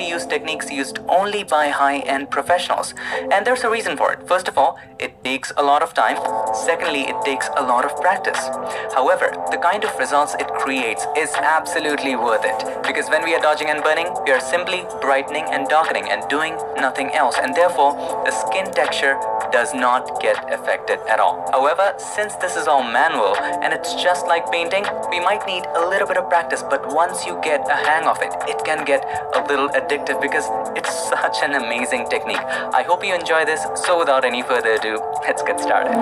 use techniques used only by high-end professionals, and there's a reason for it. First of all, it takes a lot of time. Secondly, it takes a lot of practice. However, the kind of results it creates is absolutely worth it, because when we are dodging and burning, we are simply brightening and darkening and doing nothing else, and therefore the skin texture does not get affected at all. However, since this is all manual and it's just like painting, we might need a little bit of practice, but once you get a hang of it, it can get a little addictive because it's such an amazing technique. I hope you enjoy this, so without any further ado, let's get started.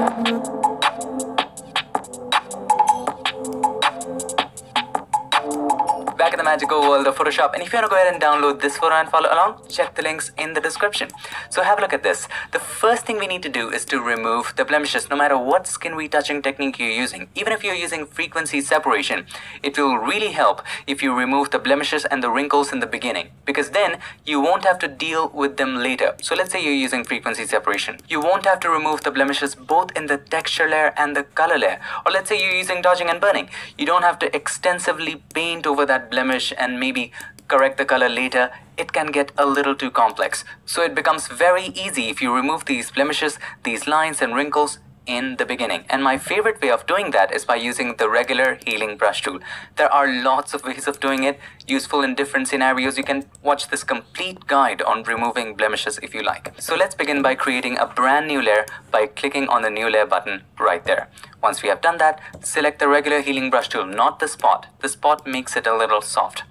Back in the magical world of Photoshop, and if you want to go ahead and download this photo and follow along, check the links in the description. So have a look at this. The first thing we need to do is to remove the blemishes, no matter what skin retouching technique you're using. Even if you're using frequency separation, it will really help if you remove the blemishes and the wrinkles in the beginning, because then you won't have to deal with them later. So let's say you're using frequency separation. You won't have to remove the blemishes both in the texture layer and the color layer. Or let's say you're using dodging and burning. You don't have to extensively paint over that blemish and maybe correct the color later. It can get a little too complex. So it becomes very easy if you remove these blemishes, these lines and wrinkles in the beginning. And my favorite way of doing that is by using the regular healing brush tool. There are lots of ways of doing it, useful in different scenarios. You can watch this complete guide on removing blemishes if you like. So let's begin by creating a brand new layer by clicking on the new layer button right there. Once we have done that, select the regular healing brush tool, not the spot. The spot makes it a little soft.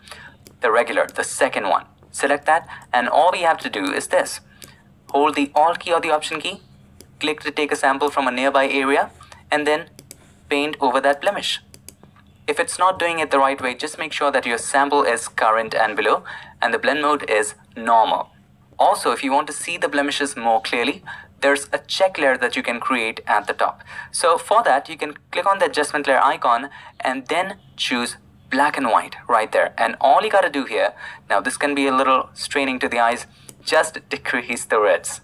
The regular, the second one. Select that, and all we have to do is this. Hold the Alt key or the Option key, click to take a sample from a nearby area, and then paint over that blemish. If it's not doing it the right way, just make sure that your sample is current and below, and the blend mode is normal. Also, if you want to see the blemishes more clearly, there's a check layer that you can create at the top. So for that, you can click on the adjustment layer icon and then choose black and white right there. And all you gotta do here, now this can be a little straining to the eyes, just decrease the reds.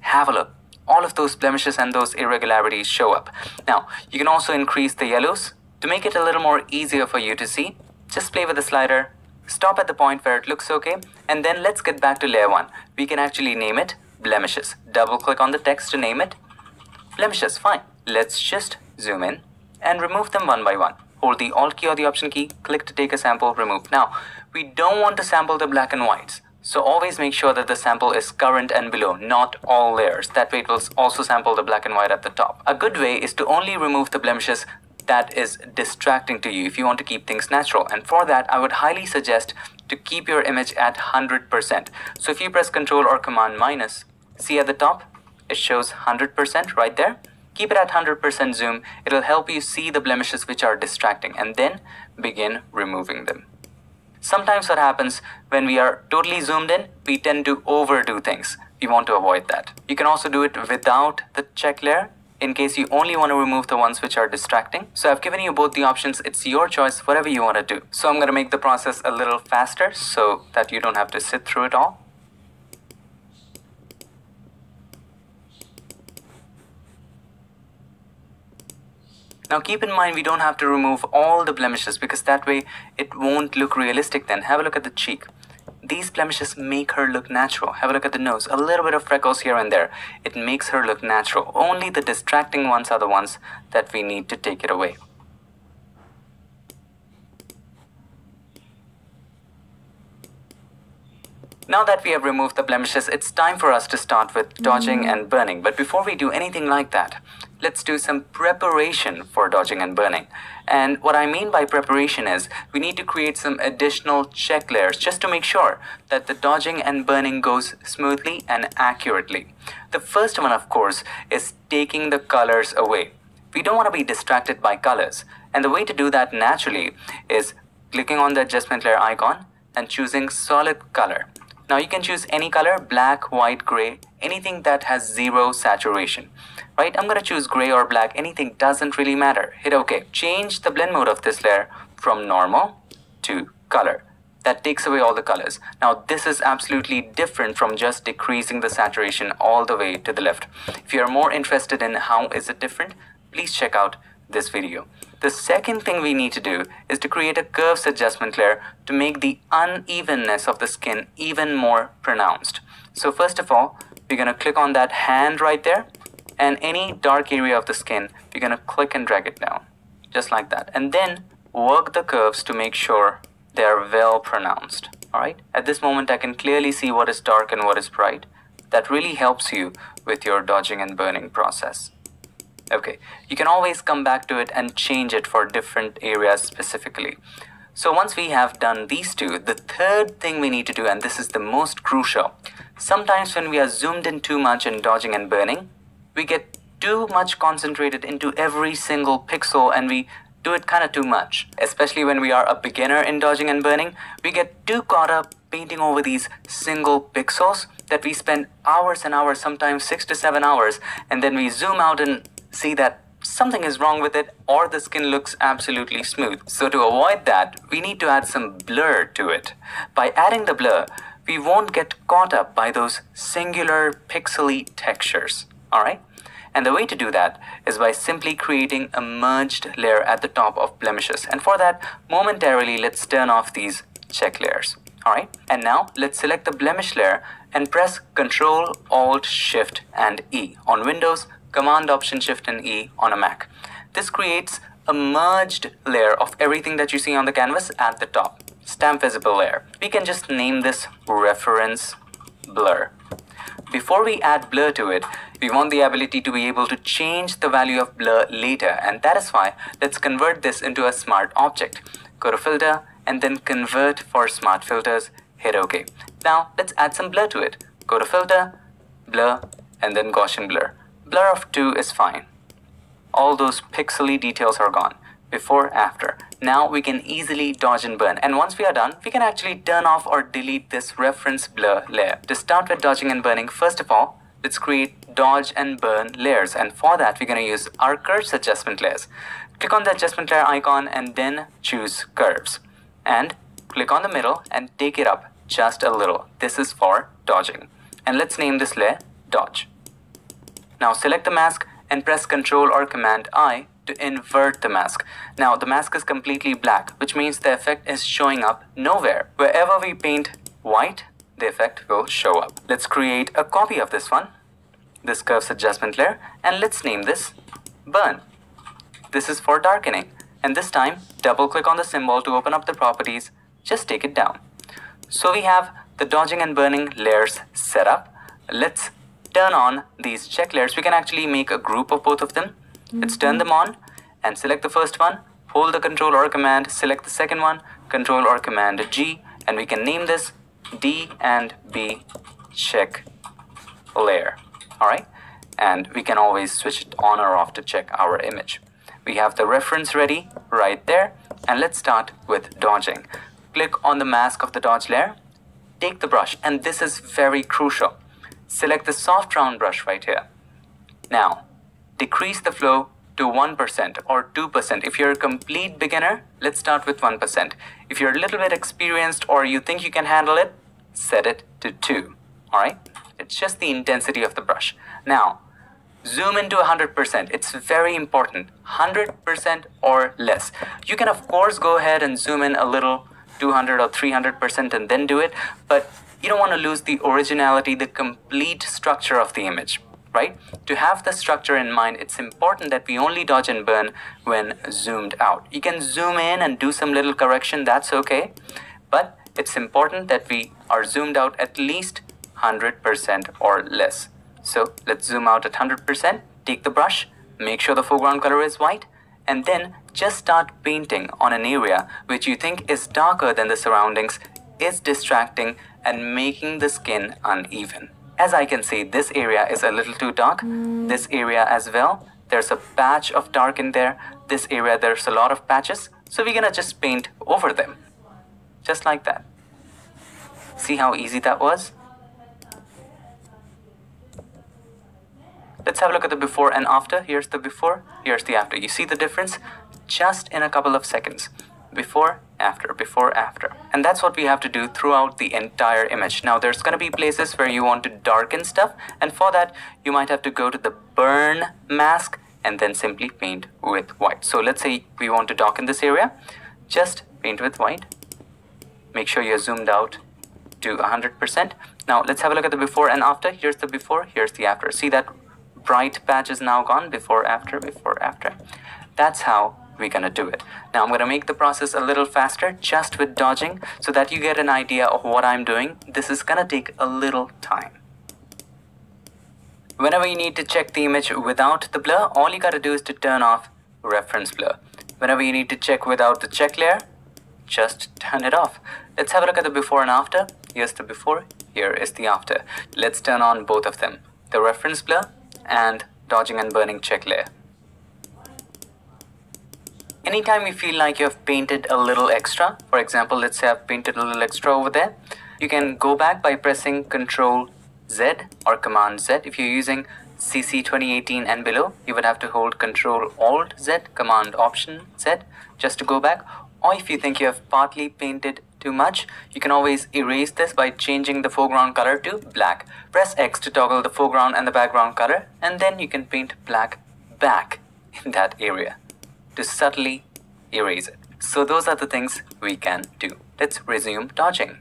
Have a look. All of those blemishes and those irregularities show up. Now, you can also increase the yellows to make it a little more easier for you to see. Just play with the slider, stop at the point where it looks okay, and then let's get back to layer 1. We can actually name it blemishes. Double click on the text to name it. Blemishes, fine. Let's just zoom in and remove them one by one. Hold the Alt key or the Option key, click to take a sample, remove. Now, we don't want to sample the black and whites. So always make sure that the sample is current and below, not all layers. That way it will also sample the black and white at the top. A good way is to only remove the blemishes that is distracting to you if you want to keep things natural. And for that, I would highly suggest to keep your image at 100%. So if you press Ctrl or Command minus, see at the top, it shows 100% right there. Keep it at 100% zoom. It'll help you see the blemishes which are distracting, and then begin removing them. Sometimes what happens when we are totally zoomed in, we tend to overdo things. We want to avoid that. You can also do it without the check layer in case you only want to remove the ones which are distracting. So I've given you both the options. It's your choice, whatever you want to do. So I'm going to make the process a little faster so that you don't have to sit through it all. Now keep in mind we don't have to remove all the blemishes because that way it won't look realistic then. Have a look at the cheek. These blemishes make her look natural. Have a look at the nose. A little bit of freckles here and there. It makes her look natural. Only the distracting ones are the ones that we need to take it away. Now that we have removed the blemishes, it's time for us to start with dodging and burning. But before we do anything like that, let's do some preparation for dodging and burning. And what I mean by preparation is we need to create some additional check layers just to make sure that the dodging and burning goes smoothly and accurately. The first one, of course, is taking the colors away. We don't want to be distracted by colors. And the way to do that naturally is clicking on the adjustment layer icon and choosing solid color. Now you can choose any color, black, white, gray, anything that has zero saturation. Right? I'm going to choose gray or black. Anything doesn't really matter. Hit OK. Change the blend mode of this layer from normal to color. That takes away all the colors. Now this is absolutely different from just decreasing the saturation all the way to the left. If you are more interested in how is it different, please check out this video. The second thing we need to do is to create a curves adjustment layer to make the unevenness of the skin even more pronounced. So first of all, we're going to click on that hand right there, and any dark area of the skin, we're going to click and drag it down, just like that. And then work the curves to make sure they are well pronounced. Alright, at this moment I can clearly see what is dark and what is bright. That really helps you with your dodging and burning process. Okay, you can always come back to it and change it for different areas specifically. So once we have done these two, the third thing we need to do, and this is the most crucial, sometimes when we are zoomed in too much in dodging and burning, we get too much concentrated into every single pixel and we do it kind of too much. Especially when we are a beginner in dodging and burning, we get too caught up painting over these single pixels that we spend hours and hours, sometimes 6 to 7 hours, and then we zoom out and see that something is wrong with it or the skin looks absolutely smooth. So to avoid that, we need to add some blur to it. By adding the blur, we won't get caught up by those singular pixely textures. Alright? And the way to do that is by simply creating a merged layer at the top of blemishes. And for that, momentarily, let's turn off these check layers. Alright? And now let's select the blemish layer and press Ctrl, Alt, Shift and E on Windows, Command, Option, Shift and E on a Mac. This creates a merged layer of everything that you see on the canvas at the top. Stamp visible layer. We can just name this reference blur. Before we add blur to it, we want the ability to be able to change the value of blur later, and that is why let's convert this into a smart object. Go to Filter and then Convert for Smart Filters, hit OK. Now let's add some blur to it. Go to Filter, Blur and then Gaussian Blur. Blur of 2 is fine. All those pixely details are gone. Before, after. Now we can easily dodge and burn. And once we are done, we can actually turn off or delete this reference blur layer. To start with dodging and burning, first of all, let's create dodge and burn layers. And for that, we're going to use our curves adjustment layers. Click on the adjustment layer icon and then choose curves. And click on the middle and take it up just a little. This is for dodging. And let's name this layer dodge. Now select the mask and press Ctrl or Command I to invert the mask. Now the mask is completely black, which means the effect is showing up nowhere. Wherever we paint white, the effect will show up. Let's create a copy of this one, this curves adjustment layer, and let's name this burn. This is for darkening, and this time double click on the symbol to open up the properties. Just take it down. So we have the dodging and burning layers set up. Let's turn on these check layers. We can actually make a group of both of them. Let's turn them on and select the first one, hold the Ctrl or Command, select the second one, Ctrl or Command G, and we can name this D and B check layer. Alright, and we can always switch it on or off to check our image. We have the reference ready right there, and let's start with dodging. Click on the mask of the dodge layer, take the brush, and this is very crucial. Select the soft round brush right here. Now, decrease the flow to 1% or 2%. If you're a complete beginner, let's start with 1%. If you're a little bit experienced or you think you can handle it, set it to 2. Alright? It's just the intensity of the brush. Now, zoom into 100%. It's very important. 100% or less. You can of course go ahead and zoom in a little, 200 or 300% and then do it, but you don't want to lose the originality, the complete structure of the image. Right? To have the structure in mind, it's important that we only dodge and burn when zoomed out. You can zoom in and do some little correction, that's okay. But it's important that we are zoomed out at least 100% or less. So let's zoom out at 100%, take the brush, make sure the foreground color is white, and then just start painting on an area which you think is darker than the surroundings, is distracting and making the skin uneven. As I can see, this area is a little too dark. This area as well. There's a patch of dark in there. This area, there's a lot of patches. So we're gonna just paint over them. Just like that. See how easy that was? Let's have a look at the before and after. Here's the before, here's the after. You see the difference? Just in a couple of seconds. Before, after, before, after. And that's what we have to do throughout the entire image. Now there's going to be places where you want to darken stuff, and for that you might have to go to the burn mask and then simply paint with white. So let's say we want to darken this area, just paint with white. Make sure you're zoomed out to 100%. Now let's have a look at the before and after. Here's the before, here's the after. See that bright patch is now gone, before, after, before, after. That's how we're gonna do it. Now I'm gonna make the process a little faster just with dodging so that you get an idea of what I'm doing. This is gonna take a little time. Whenever you need to check the image without the blur, all you gotta do is to turn off reference blur. Whenever you need to check without the check layer, just turn it off. Let's have a look at the before and after. Here's the before, here is the after. Let's turn on both of them, the reference blur and dodging and burning check layer. Anytime you feel like you have painted a little extra, for example, let's say I've painted a little extra over there, you can go back by pressing Ctrl Z or Command Z. If you're using CC 2018 and below, you would have to hold Ctrl Alt Z, Command Option Z just to go back. Or if you think you have partly painted too much, you can always erase this by changing the foreground color to black. Press X to toggle the foreground and the background color, and then you can paint black back in that area to subtly erase it. So those are the things we can do. Let's resume dodging.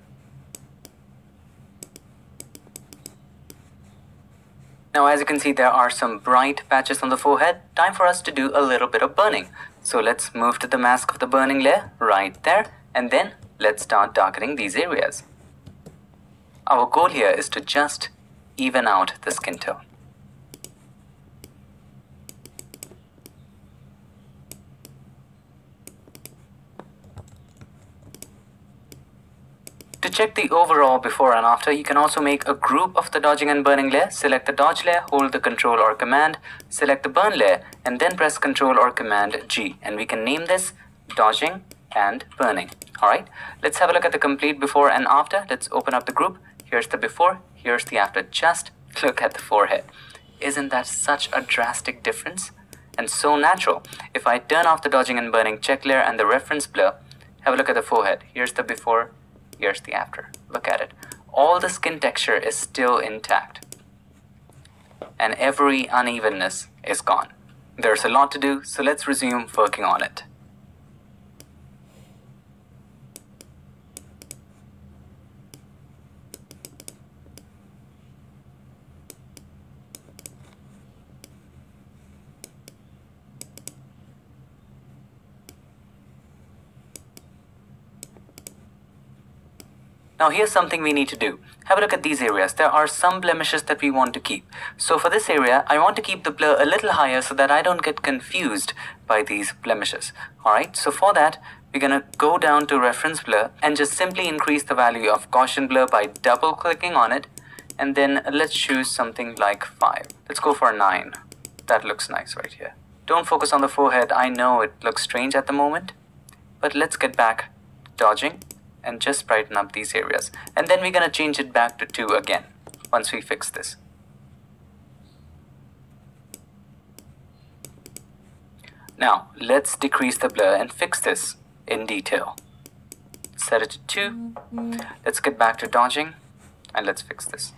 Now as you can see, there are some bright patches on the forehead. Time for us to do a little bit of burning. So let's move to the mask of the burning layer right there, and then let's start darkening these areas. Our goal here is to just even out the skin tone. To check the overall before and after, you can also make a group of the dodging and burning layer. Select the dodge layer, hold the Control or Command, select the burn layer, and then press Control or Command G. And we can name this dodging and burning. Alright, let's have a look at the complete before and after. Let's open up the group. Here's the before, here's the after. Just look at the forehead. Isn't that such a drastic difference? And so natural. If I turn off the dodging and burning check layer and the reference blur, have a look at the forehead. Here's the before, here's the after. Look at it. All the skin texture is still intact. And every unevenness is gone. There's a lot to do, so let's resume working on it. Now here's something we need to do. Have a look at these areas. There are some blemishes that we want to keep. So for this area, I want to keep the blur a little higher so that I don't get confused by these blemishes. Alright, so for that, we're gonna go down to reference blur and just simply increase the value of Gaussian blur by double clicking on it. And then let's choose something like 5. Let's go for 9. That looks nice right here. Don't focus on the forehead. I know it looks strange at the moment, but let's get back dodging and just brighten up these areas. And then we're gonna change it back to 2 again once we fix this. Now let's decrease the blur and fix this in detail. Set it to 2. Let's get back to dodging and let's fix this.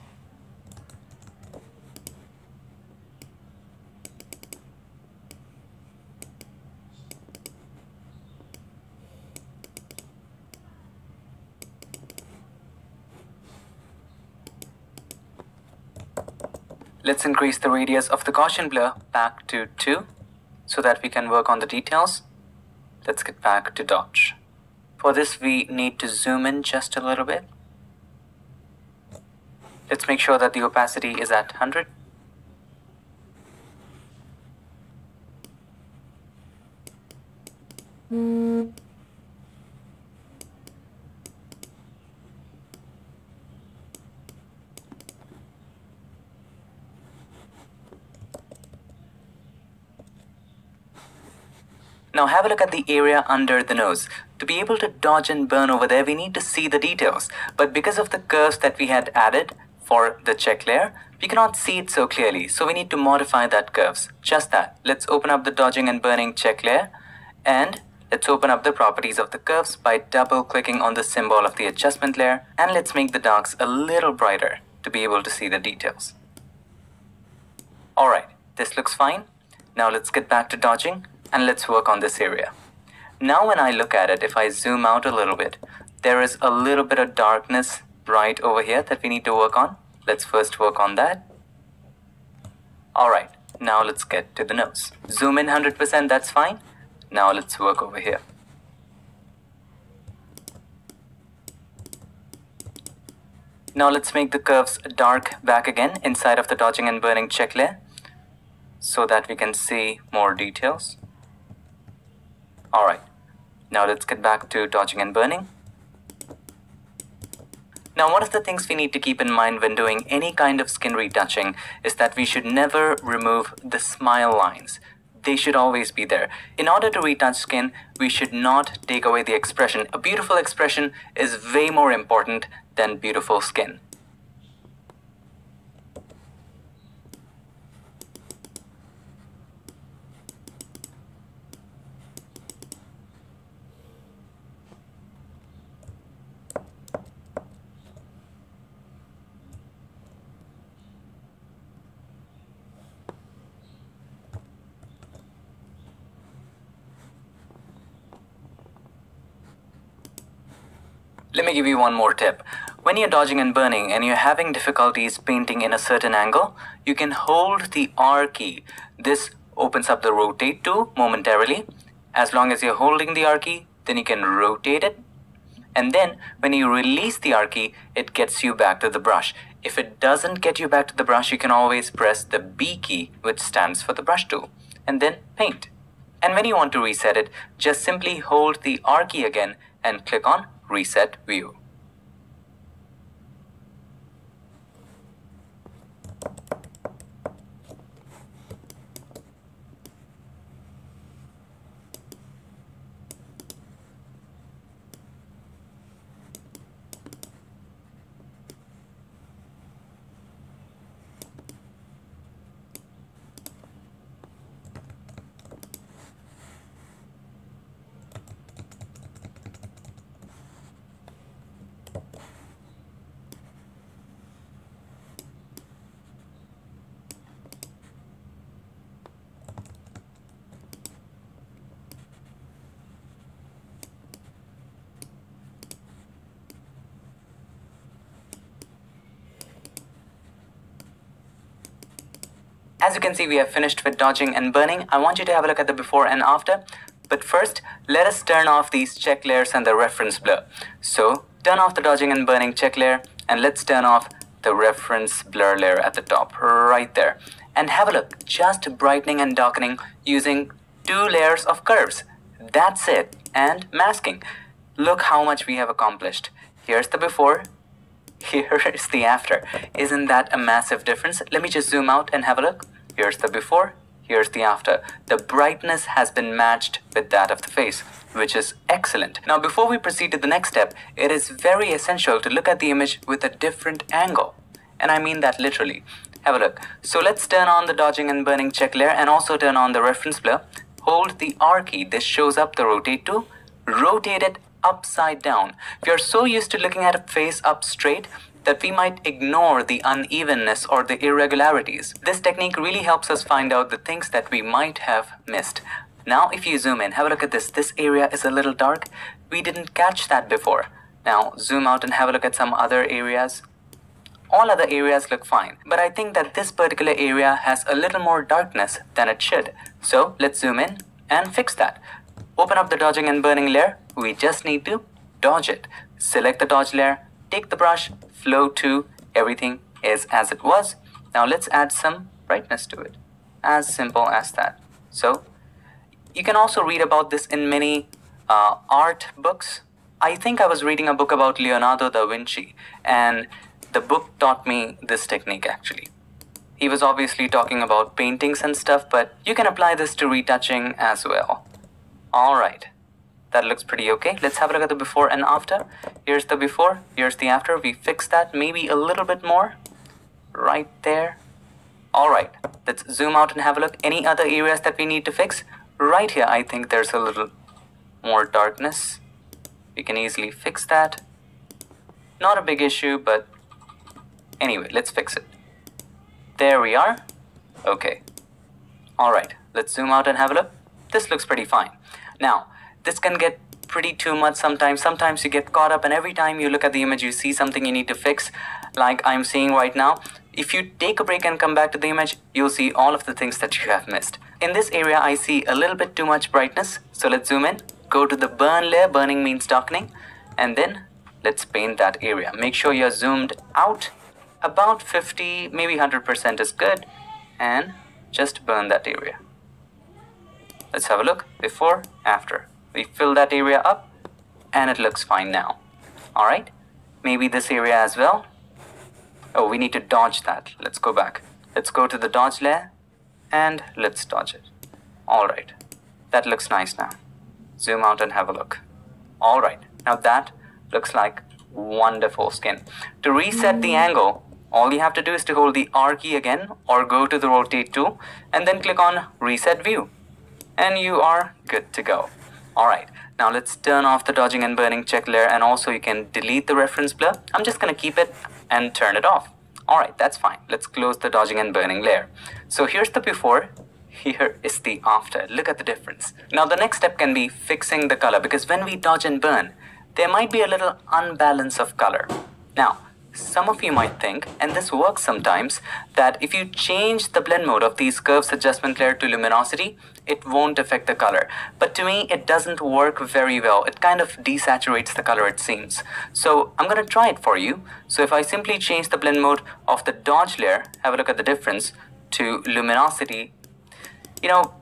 Let's increase the radius of the Gaussian blur back to 2 so that we can work on the details. Let's get back to dodge. For this, we need to zoom in just a little bit. Let's make sure that the opacity is at 100. Now have a look at the area under the nose. To be able to dodge and burn over there, we need to see the details. But because of the curves that we had added for the check layer, we cannot see it so clearly. So we need to modify that curves. Just that. Let's open up the dodging and burning check layer. And let's open up the properties of the curves by double clicking on the symbol of the adjustment layer. And let's make the darks a little brighter to be able to see the details. Alright, this looks fine. Now let's get back to dodging and let's work on this area. Now when I look at it, if I zoom out a little bit, there is a little bit of darkness right over here that we need to work on. Let's first work on that. Alright, now let's get to the nose. Zoom in 100%, that's fine. Now let's work over here. Now let's make the curves dark back again inside of the dodging and burning check layer so that we can see more details. Alright, now let's get back to dodging and burning. Now one of the things we need to keep in mind when doing any kind of skin retouching is that we should never remove the smile lines. They should always be there. In order to retouch skin, we should not take away the expression. A beautiful expression is way more important than beautiful skin. Let me give you one more tip. When you're dodging and burning and you're having difficulties painting in a certain angle, you can hold the R key. This opens up the rotate tool momentarily. As long as you're holding the R key, then you can rotate it. And then when you release the R key, it gets you back to the brush. If it doesn't get you back to the brush, you can always press the B key, which stands for the brush tool, and then paint. And when you want to reset it, just simply hold the R key again and click on Reset View. As you can see, we have finished with dodging and burning. I want you to have a look at the before and after. But first, let us turn off these check layers and the reference blur. So, turn off the dodging and burning check layer and let's turn off the reference blur layer at the top, right there. And have a look, just brightening and darkening using 2 layers of curves. That's it. And masking. Look how much we have accomplished. Here's the before. Here is the after. Isn't that a massive difference? Let me just zoom out and have a look. Here's the before, here's the after. The brightness has been matched with that of the face, which is excellent. Now before we proceed to the next step, it is very essential to look at the image with a different angle. And I mean that literally. Have a look. So let's turn on the dodging and burning check layer and also turn on the reference blur. Hold the R key. This shows up the rotate tool. Rotate it upside down. We are so used to looking at a face up straight that we might ignore the unevenness or the irregularities. This technique really helps us find out the things that we might have missed. Now if you zoom in, have a look at this. This area is a little dark. We didn't catch that before. Now zoom out and have a look at some other areas. All other areas look fine, but I think that this particular area has a little more darkness than it should. So let's zoom in and fix that. Open up the dodging and burning layer. We just need to dodge it. Select the dodge layer, take the brush, flow to, everything is as it was. Now let's add some brightness to it. As simple as that. So you can also read about this in many art books. I think I was reading a book about Leonardo da Vinci, and the book taught me this technique actually. He was obviously talking about paintings and stuff, but you can apply this to retouching as well. Alright, that looks pretty okay. Let's have a look at the before and after. Here's the before, here's the after. We fixed that maybe a little bit more. Right there. Alright, let's zoom out and have a look. Any other areas that we need to fix? Right here, I think there's a little more darkness. We can easily fix that. Not a big issue, but anyway, let's fix it. There we are. Okay. Alright, Let's zoom out and have a look. This looks pretty fine. Now, this can get pretty too much sometimes. Sometimes you get caught up and every time you look at the image, you see something you need to fix, like I'm seeing right now. If you take a break and come back to the image, you'll see all of the things that you have missed. In this area, I see a little bit too much brightness. So let's zoom in, go to the burn layer. Burning means darkening. And then let's paint that area. Make sure you're zoomed out. About 50, maybe 100% is good. And just burn that area. Let's have a look. Before, after. We fill that area up and it looks fine now. Alright, maybe this area as well. Oh, we need to dodge that. Let's go back. Let's go to the dodge layer and let's dodge it. Alright, that looks nice now. Zoom out and have a look. Alright, now that looks like wonderful skin. To reset the angle, all you have to do is to hold the R key again or go to the rotate tool and then click on reset view. And you are good to go. Alright, now let's turn off the dodging and burning check layer, and also you can delete the reference blur. I'm just gonna keep it and turn it off. Alright, that's fine. Let's close the dodging and burning layer. So here's the before, here is the after. Look at the difference. Now the next step can be fixing the color, because when we dodge and burn, there might be a little unbalance of color. Now, some of you might think, and this works sometimes, that if you change the blend mode of these curves adjustment layer to luminosity, it won't affect the color. But to me, it doesn't work very well. It kind of desaturates the color, it seems. So I'm gonna try it for you. So if I simply change the blend mode of the dodge layer, have a look at the difference, to luminosity, you know,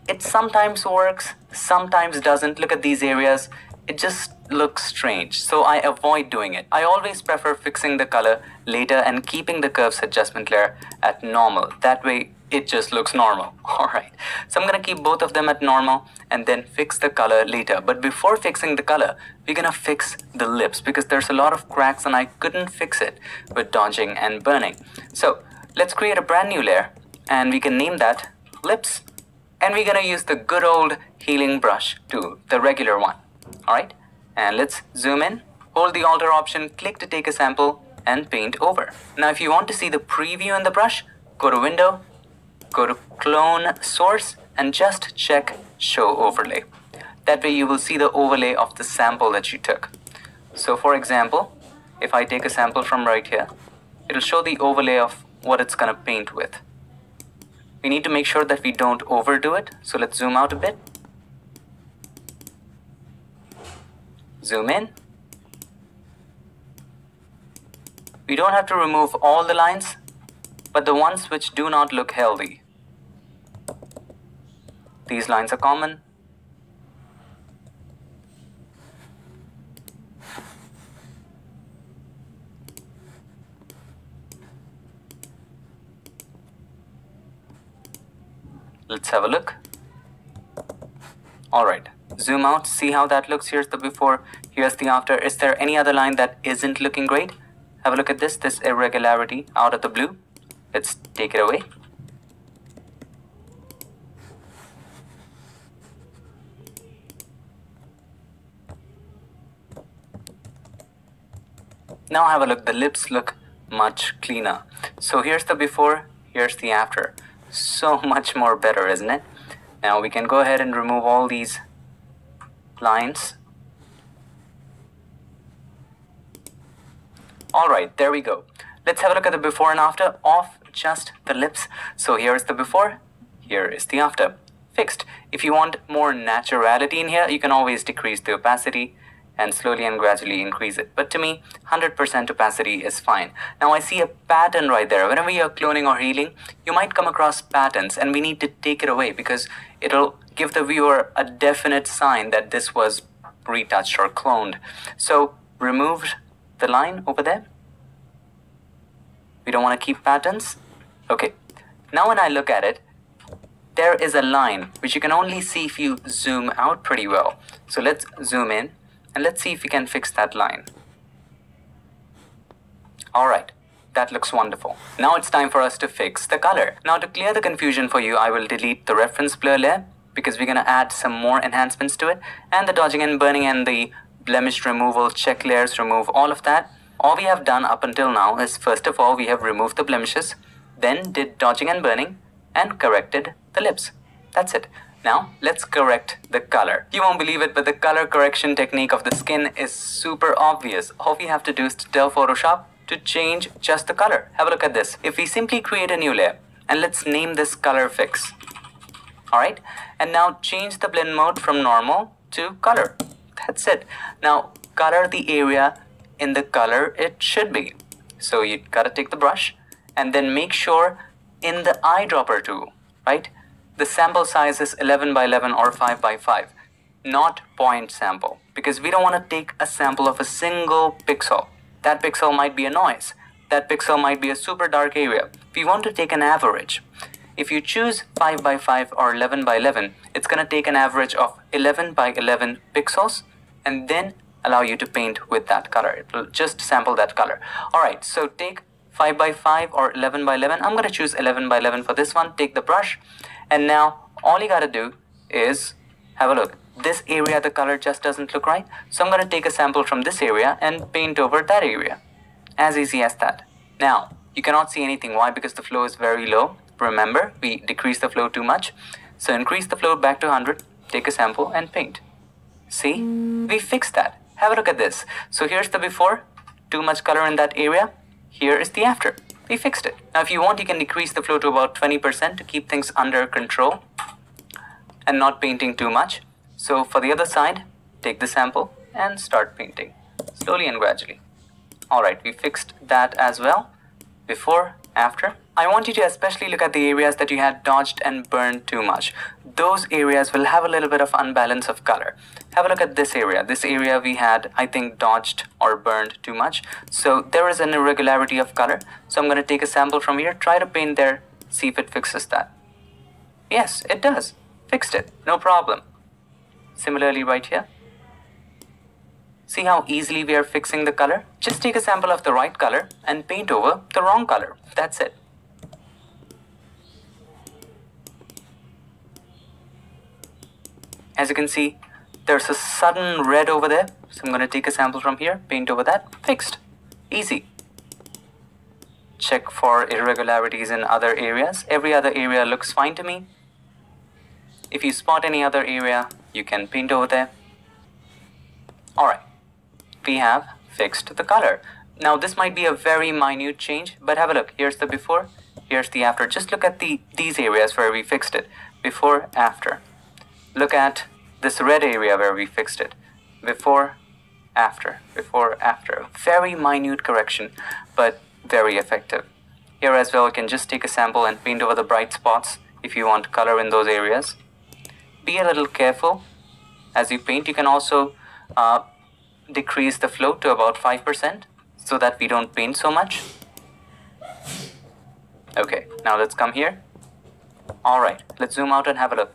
it sometimes works, sometimes doesn't. Look at these areas. It just looks strange, so I avoid doing it. I always prefer fixing the color later and keeping the curves adjustment layer at normal. That way it just looks normal. Alright, so I'm gonna keep both of them at normal and then fix the color later. But before fixing the color, we're gonna fix the lips, because there's a lot of cracks and I couldn't fix it with dodging and burning. So let's create a brand new layer and we can name that lips, and we're gonna use the good old healing brush tool, the regular one. Alright, and let's zoom in, hold the alter option, click to take a sample and paint over. Now if you want to see the preview in the brush, go to window, go to clone source and just check show overlay. That way you will see the overlay of the sample that you took. So for example, if I take a sample from right here, it'll show the overlay of what it's gonna paint with. We need to make sure that we don't overdo it, so let's zoom out a bit. Zoom in. We don't have to remove all the lines, but the ones which do not look healthy. These lines are common. Let's have a look. Alright, zoom out, see how that looks. Here's the before, here's the after. Is there any other line that isn't looking great? Have a look at this irregularity out of the blue. Let's take it away. Now have a look, the lips look much cleaner. So here's the before, here's the after. So much more better, isn't it? Now we can go ahead and remove all these lines. Alright, there we go. Let's have a look at the before and after of just the lips. So here's the before, here is the after. Fixed. If you want more naturality in here, you can always decrease the opacity and slowly and gradually increase it. But to me, 100% opacity is fine. Now I see a pattern right there. Whenever you're cloning or healing, you might come across patterns and we need to take it away because it'll give the viewer a definite sign that this was retouched or cloned. So remove the line over there. We don't want to keep patterns. Okay, now when I look at it, there is a line which you can only see if you zoom out pretty well. So let's zoom in and let's see if we can fix that line. Alright, that looks wonderful. Now it's time for us to fix the color. Now to clear the confusion for you, I will delete the reference blur layer because we're gonna add some more enhancements to it, and the dodging and burning and the blemish removal check layers, remove all of that. All we have done up until now is, first of all, we have removed the blemishes, then did dodging and burning and corrected the lips. That's it. Now let's correct the color. You won't believe it, but the color correction technique of the skin is super obvious. All we have to do is to tell Photoshop to change just the color. Have a look at this. If we simply create a new layer and let's name this color fix. Alright, and now change the blend mode from normal to color. That's it. Now color the area in the color it should be. So you gotta take the brush and then make sure in the eyedropper tool, right? The sample size is 11 by 11 or 5 by 5, not point sample, because we don't want to take a sample of a single pixel. That pixel might be a noise. That pixel might be a super dark area. We want to take an average. If you choose 5 by 5 or 11 by 11, it's going to take an average of 11 by 11 pixels and then allow you to paint with that color. It will just sample that color. Alright, so take 5 by 5 or 11 by 11. I'm going to choose 11 by 11 for this one. Take the brush. And now all you gotta do is have a look. This area, the color just doesn't look right. So I'm gonna take a sample from this area and paint over that area. As easy as that. Now, you cannot see anything. Why? Because the flow is very low. Remember, we decreased the flow too much. So increase the flow back to 100, take a sample and paint. See? We fixed that. Have a look at this. So here's the before, too much color in that area. Here is the after. We fixed it. Now if you want, you can decrease the flow to about 20% to keep things under control and not painting too much. So for the other side, take the sample and start painting slowly and gradually. Alright, we fixed that as well. Before, after. I want you to especially look at the areas that you had dodged and burned too much. Those areas will have a little bit of unbalance of color. Have a look at this area. This area we had, I think, dodged or burned too much. So there is an irregularity of color. So I'm going to take a sample from here, try to paint there, see if it fixes that. Yes, it does. Fixed it. No problem. Similarly right here. See how easily we are fixing the color? Just take a sample of the right color and paint over the wrong color. That's it. As you can see, there's a sudden red over there. So I'm going to take a sample from here, paint over that. Fixed. Easy. Check for irregularities in other areas. Every other area looks fine to me. If you spot any other area, you can paint over there. Alright. We have fixed the color. Now this might be a very minute change, but have a look. Here's the before, here's the after. Just look at these areas where we fixed it. Before, after. Look at this red area where we fixed it. Before, after. Before, after. Very minute correction, but very effective. Here as well, you can just take a sample and paint over the bright spots if you want color in those areas. Be a little careful. As you paint, you can also decrease the flow to about 5% so that we don't paint so much. Okay, now let's come here. Alright, let's zoom out and have a look.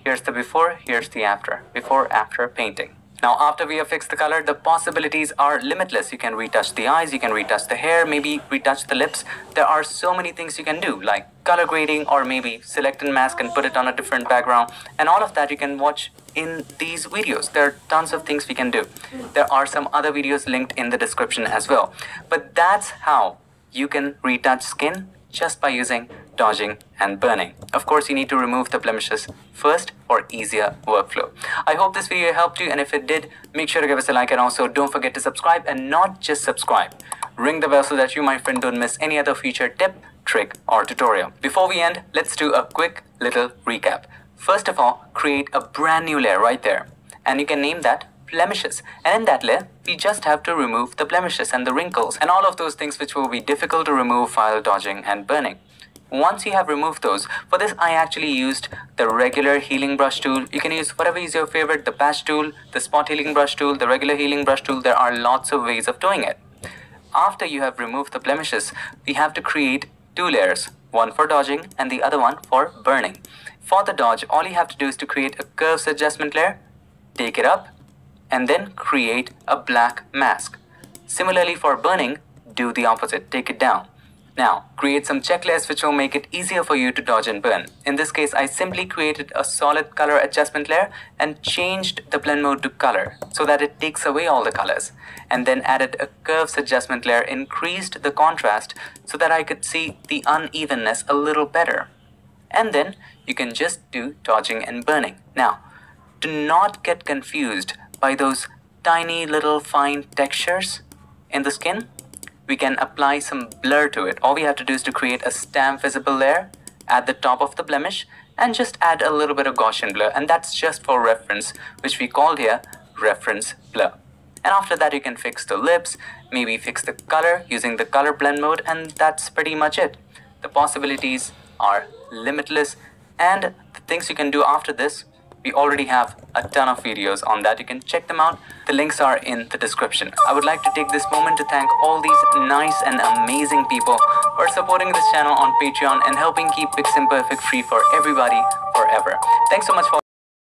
Here's the before, here's the after. Before, after painting. Now after we have fixed the color, the possibilities are limitless. You can retouch the eyes, you can retouch the hair, maybe retouch the lips. There are so many things you can do, like color grading, or maybe select and mask and put it on a different background. And all of that you can watch in these videos. There are tons of things we can do. There are some other videos linked in the description as well. But that's how you can retouch skin just by using dodging and burning. Of course, you need to remove the blemishes first for easier workflow. I hope this video helped you, and if it did, make sure to give us a like, and also don't forget to subscribe, and not just subscribe. Ring the bell so that you, my friend, don't miss any other feature, tip, trick, or tutorial. Before we end, let's do a quick little recap. First of all, create a brand new layer right there, and you can name that blemishes. And in that layer, we just have to remove the blemishes and the wrinkles and all of those things which will be difficult to remove while dodging and burning. Once you have removed those, for this I actually used the regular healing brush tool. You can use whatever is your favorite, the patch tool, the spot healing brush tool, the regular healing brush tool. There are lots of ways of doing it. After you have removed the blemishes, we have to create two layers, one for dodging and the other one for burning. For the dodge, all you have to do is to create a curves adjustment layer, take it up, and then create a black mask. Similarly for burning, do the opposite, take it down. Now, create some checklists which will make it easier for you to dodge and burn. In this case, I simply created a solid color adjustment layer and changed the blend mode to color so that it takes away all the colors. And then added a curves adjustment layer, increased the contrast so that I could see the unevenness a little better. and then you can just do dodging and burning. Now, do not get confused by those tiny little fine textures in the skin. We can apply some blur to it. All we have to do is to create a stamp visible layer at the top of the blemish and just add a little bit of Gaussian blur, and that's just for reference, which we called here reference blur. And after that you can fix the lips, maybe fix the color using the color blend mode, and that's pretty much it. The possibilities are limitless, and the things you can do after this, we already have a ton of videos on that. You can check them out. The links are in the description. I would like to take this moment to thank all these nice and amazing people for supporting this channel on Patreon and helping keep Piximperfect free for everybody forever. Thanks so much for